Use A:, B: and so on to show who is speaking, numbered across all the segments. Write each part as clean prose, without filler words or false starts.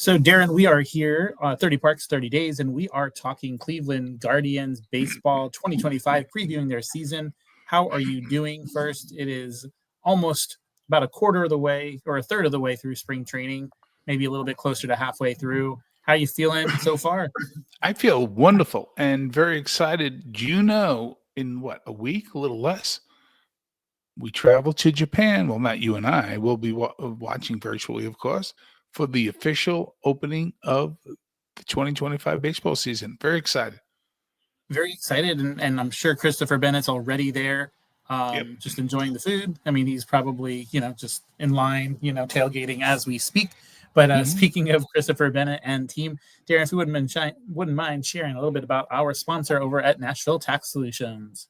A: So, Darren, we are here, 30 Parks, 30 Days, and we are talking Cleveland Guardians baseball 2025, previewing their season. How are you doing? First, it is almost about a quarter of the way or a third of the way through spring training, maybe a little bit closer to halfway through. How are you feeling so far?
B: I feel wonderful and very excited. Do you know, in what, a week, a little less, we travel to Japan. Well, not you and I. We'll be watching virtually, of course, for the official opening of the 2025 baseball season. Very excited.
A: Very excited, and I'm sure Christopher Bennett's already there,
B: Yep.
A: just enjoying the food. I mean, he's probably, just in line, tailgating as we speak. But speaking of Christopher Bennett and team, Darren, if you wouldn't mind sharing a little bit about our sponsor over at Nashville Tax Solutions.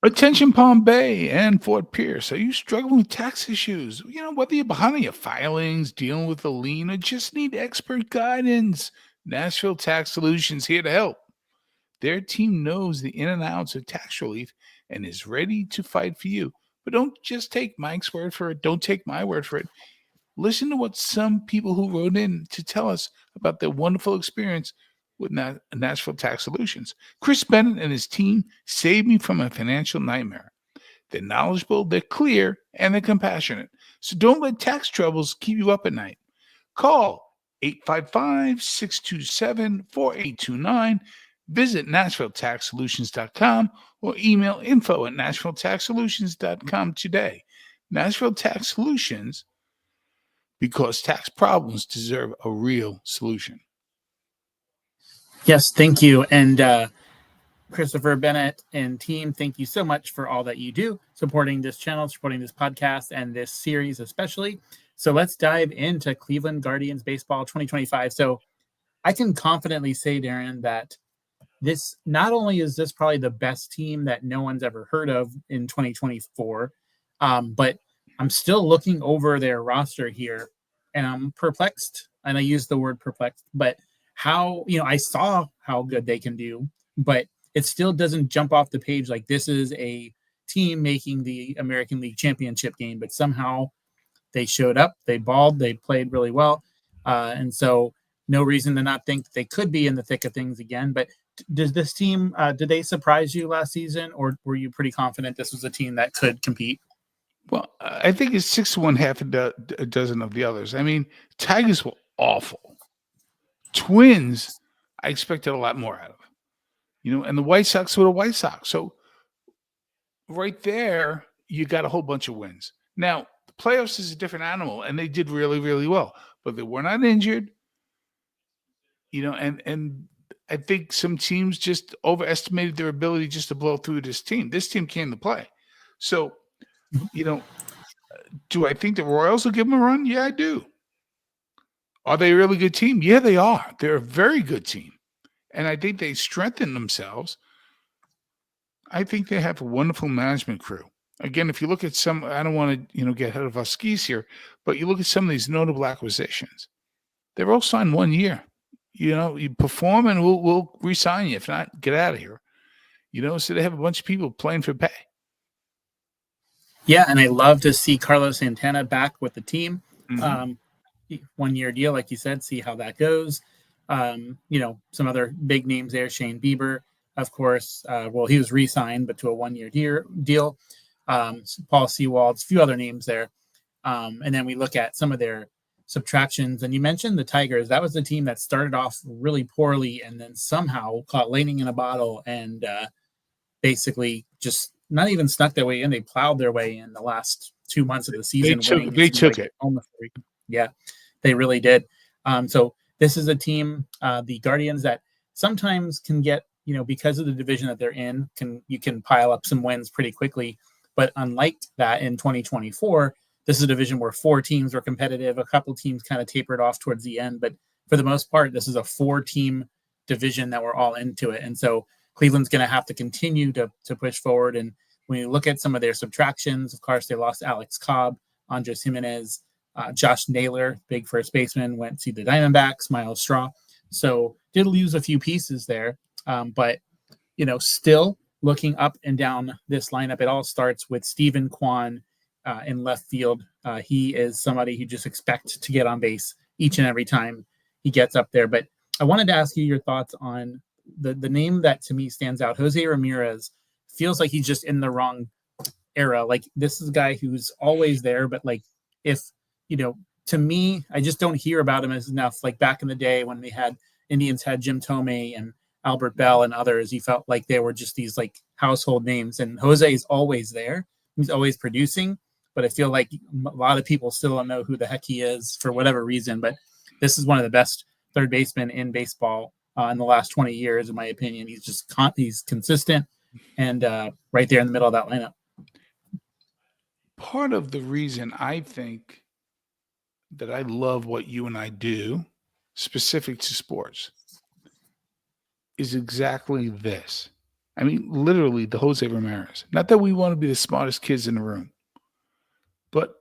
B: Attention Palm Bay and Fort Pierce. Are you struggling with tax issues? Whether you're behind on your filings, dealing with a lien, or just need expert guidance, Nashville Tax Solutions here to help. Their team knows the in and outs of tax relief and is ready to fight for you. But don't just take Mike's word for it. Don't take my word for it. Listen to what some people who wrote in to tell us about their wonderful experience with Nashville Tax Solutions. Chris Bennett and his team saved me from a financial nightmare. They're knowledgeable, they're clear, and they're compassionate. So don't let tax troubles keep you up at night. Call 855-627-4829. Visit NashvilleTaxSolutions.com or email info@NashvilleTaxSolutions.com today. Nashville Tax Solutions, because tax problems deserve a real solution.
A: Yes, thank you. And Christopher Bennett and team, thank you so much for all that you do, supporting this channel, supporting this podcast, and this series especially. So let's dive into Cleveland Guardians baseball 2025. So I can confidently say, Darren, that this not only is this probably the best team that no one's ever heard of in 2024, but I'm still looking over their roster here, and I'm perplexed. And I use the word perplexed, but how, I saw how good they can do, but it still doesn't jump off the page like this is a team making the American League Championship game, but somehow they showed up, they balled, they played really well. And so no reason to not think they could be in the thick of things again. But does this team, did they surprise you last season, or were you pretty confident this was a team that could compete?
B: Well, I think it's 6-1, half a dozen of the others. I mean, Tigers were awful. Twins, I expected a lot more out of. And the White Sox were the White Sox. So right there, you got a whole bunch of wins. Now, the playoffs is a different animal, and they did really, really well. But they were not injured. And I think some teams just overestimated their ability just to blow through this team. This team came to play. So, do I think the Royals will give them a run? Yeah, I do. Are they a really good team? Yeah, they are. They're a very good team. And I think they strengthen themselves. I think they have a wonderful management crew. Again, if you look at some, I don't want to, get ahead of our skis here, but you look at some of these notable acquisitions. They're all signed 1 year. You perform and we'll re-sign you. If not, get out of here. So they have a bunch of people playing for pay.
A: Yeah, and I love to see Carlos Santana back with the team.
B: Mm-hmm.
A: 1 year deal, like you said, see how that goes. Some other big names there, Shane Bieber, of course. He was re-signed, but to a 1 year deal. Paul Sewald, a few other names there. And then we look at some of their subtractions. And you mentioned the Tigers. That was the team that started off really poorly and then somehow caught lightning in a bottle and basically just not even snuck their way in. They plowed their way in the last 2 months of the season.
B: They took it.
A: Yeah, they really did. So this is a team, the Guardians, that sometimes can get, because of the division that they're in, you can pile up some wins pretty quickly. But unlike that in 2024, this is a division where 4 teams were competitive. A couple teams kind of tapered off towards the end. But for the most part, this is a 4-team division that we're all into it. And so Cleveland's going to have to continue to push forward. And when you look at some of their subtractions, of course, they lost Alex Cobb, Andres Jimenez, Josh Naylor, big first baseman, went to the Diamondbacks, Miles Straw. So did lose a few pieces there. But, still looking up and down this lineup, it all starts with Stephen Kwan in left field. He is somebody you just expect to get on base each and every time he gets up there. But I wanted to ask you your thoughts on the name that to me stands out. Jose Ramirez feels like he's just in the wrong era. Like this is a guy who's always there, but like if to me, I just don't hear about him as enough. Like back in the day when Indians had Jim Thome and Albert Bell and others, you felt like they were just these like household names. And Jose is always there. He's always producing, but I feel like a lot of people still don't know who the heck he is for whatever reason. But this is one of the best third basemen in baseball in the last 20 years, in my opinion. He's just he's consistent and right there in the middle of that lineup.
B: Part of the reason I think that I love what you and I do, specific to sports, is exactly this. I mean, literally the Jose Ramirez. Not that we want to be the smartest kids in the room, but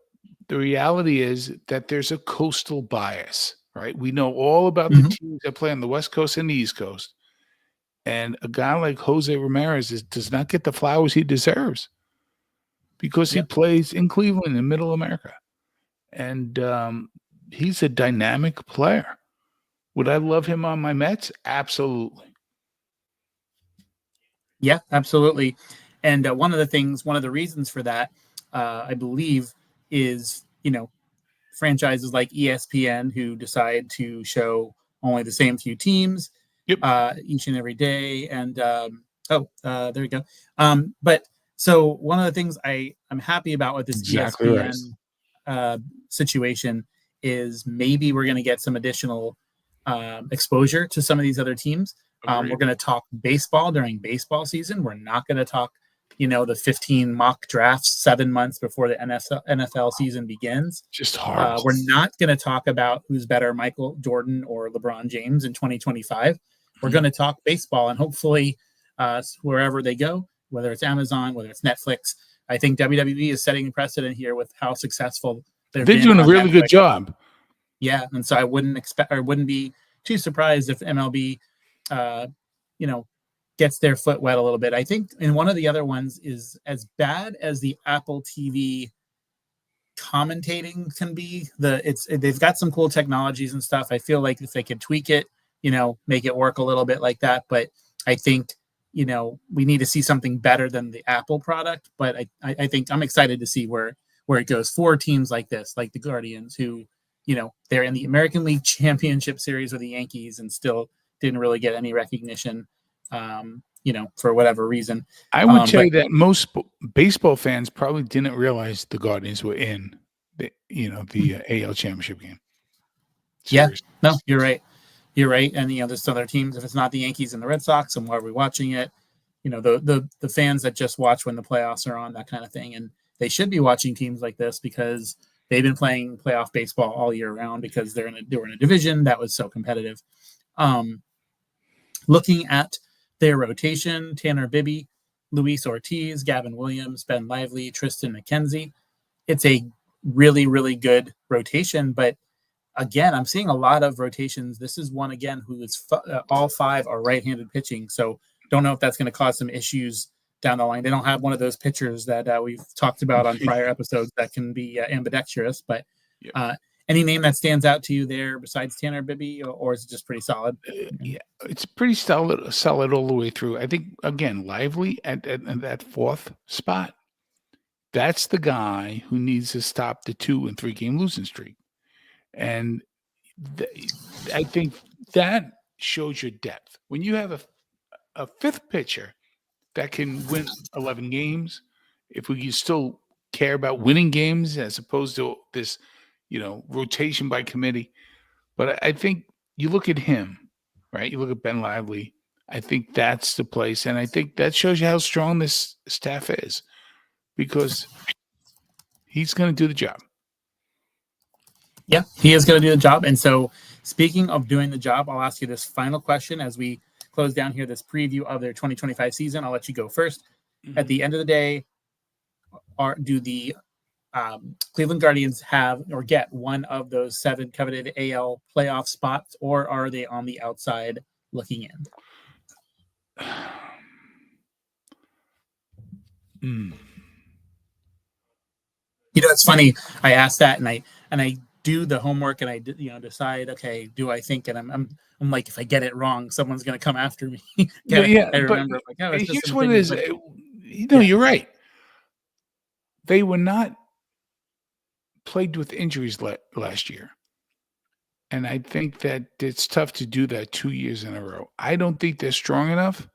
B: the reality is that there's a coastal bias, right? We know all about the teams that play on the West Coast and the East Coast. And a guy like Jose Ramirez does not get the flowers he deserves because he plays in Cleveland, in Middle America. And he's a dynamic player. Would I love him on my Mets? Absolutely.
A: Yeah, absolutely. And one of the reasons for that, I believe, is, franchises like ESPN who decide to show only the same few teams each and every day. And there you go. But so one of the things I'm happy about with this ESPN situation is maybe we're going to get some additional exposure to some of these other teams. We're going to talk baseball during baseball season. We're not going to talk, the 15 mock drafts 7 months before the NFL season begins.
B: Just hard.
A: We're not going to talk about who's better, Michael Jordan or LeBron James in 2025. We're going to talk baseball, and hopefully wherever they go, whether it's Amazon, whether it's Netflix, I think WWE is setting a precedent here with how successful
B: they're doing a really good job.
A: Yeah, and so I wouldn't be too surprised if MLB, gets their foot wet a little bit. I think, and one of the other ones is as bad as the Apple TV commentating can be. They've got some cool technologies and stuff. I feel like if they could tweak it, make it work a little bit like that. But I think, we need to see something better than the Apple product. But I think I'm excited to see where it goes for teams like this, like the Guardians, who, they're in the American League Championship Series with the Yankees and still didn't really get any recognition, for whatever reason.
B: I would say that most baseball fans probably didn't realize the Guardians were in the AL Championship game.
A: Series. Yeah, no, you're right. You're right. And, there's other teams. If it's not the Yankees and the Red Sox, and why are we watching it? The fans that just watch when the playoffs are on, that kind of thing. And they should be watching teams like this because they've been playing playoff baseball all year round because they were in a division that was so competitive. Looking at their rotation, Tanner Bibby, Luis Ortiz, Gavin Williams, Ben Lively, Tristan McKenzie. It's a really, really good rotation. But again, I'm seeing a lot of rotations. This is one, again, who is all five are right-handed pitching. So don't know if that's going to cause some issues down the line. They don't have one of those pitchers that we've talked about on prior episodes that can be ambidextrous. But any name that stands out to you there besides Tanner Bibby, or is it just pretty solid?
B: Yeah, it's pretty solid all the way through. I think, again, Lively at that fourth spot, that's the guy who needs to stop the 2 and 3 game losing streak. And I think that shows your depth. When you have a fifth pitcher that can win 11 games, if we can still care about winning games as opposed to this, rotation by committee. But I think you look at him, right? You look at Ben Lively. I think that's the place. And I think that shows you how strong this staff is because he's going to do the job.
A: Yeah, he is going to do the job. And so speaking of doing the job, I'll ask you this final question as we close down here, this preview of their 2025 season. I'll let you go first. Mm-hmm. At the end of the day, do the Cleveland Guardians have or get one of those 7 coveted AL playoff spots, or are they on the outside looking in? It's funny. I asked that, and I do the homework and I decide, okay, do I think, and I'm like, if I get it wrong, someone's going to come after me.
B: Yeah,
A: I
B: but
A: remember like, oh, it's just
B: here's
A: an
B: what it
A: opinion,
B: is.
A: but
B: Yeah. You're right. They were not plagued with injuries last year. And I think that it's tough to do that 2 years in a row. I don't think they're strong enough.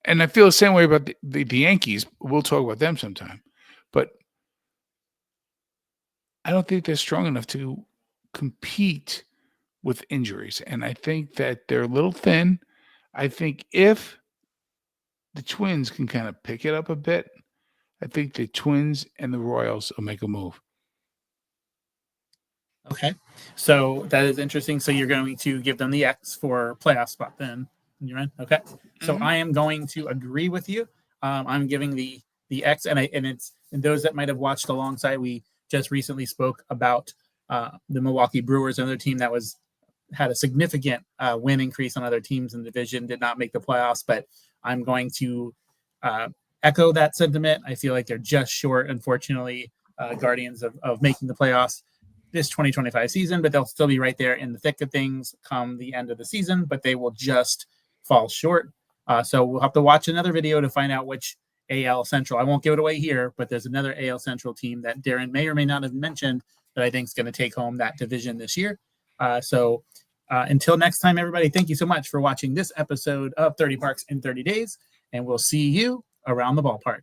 B: And I feel the same way about the Yankees. We'll talk about them sometime. But I don't think they're strong enough to compete with injuries. And I think that they're a little thin. I think if the Twins can kind of pick it up a bit, I think the Twins and the Royals will make a move.
A: okay. So that is interesting. So you're going to give them the X for playoff spot then. You're in? Okay. So
B: Mhm.
A: I am going to agree with you. I'm giving the X, and it's, and those that might have watched alongside, we just recently spoke about the Milwaukee Brewers, another team that had a significant win increase on other teams in the division, did not make the playoffs, but I'm going to echo that sentiment. I feel like they're just short, unfortunately, Guardians of making the playoffs this 2025 season, but they'll still be right there in the thick of things come the end of the season, but they will just fall short. So we'll have to watch another video to find out which AL Central. I won't give it away here, but there's another AL Central team that Darren may or may not have mentioned that I think is going to take home that division this year. So until next time, everybody, thank you so much for watching this episode of 30 Parks in 30 Days, and we'll see you around the ballpark.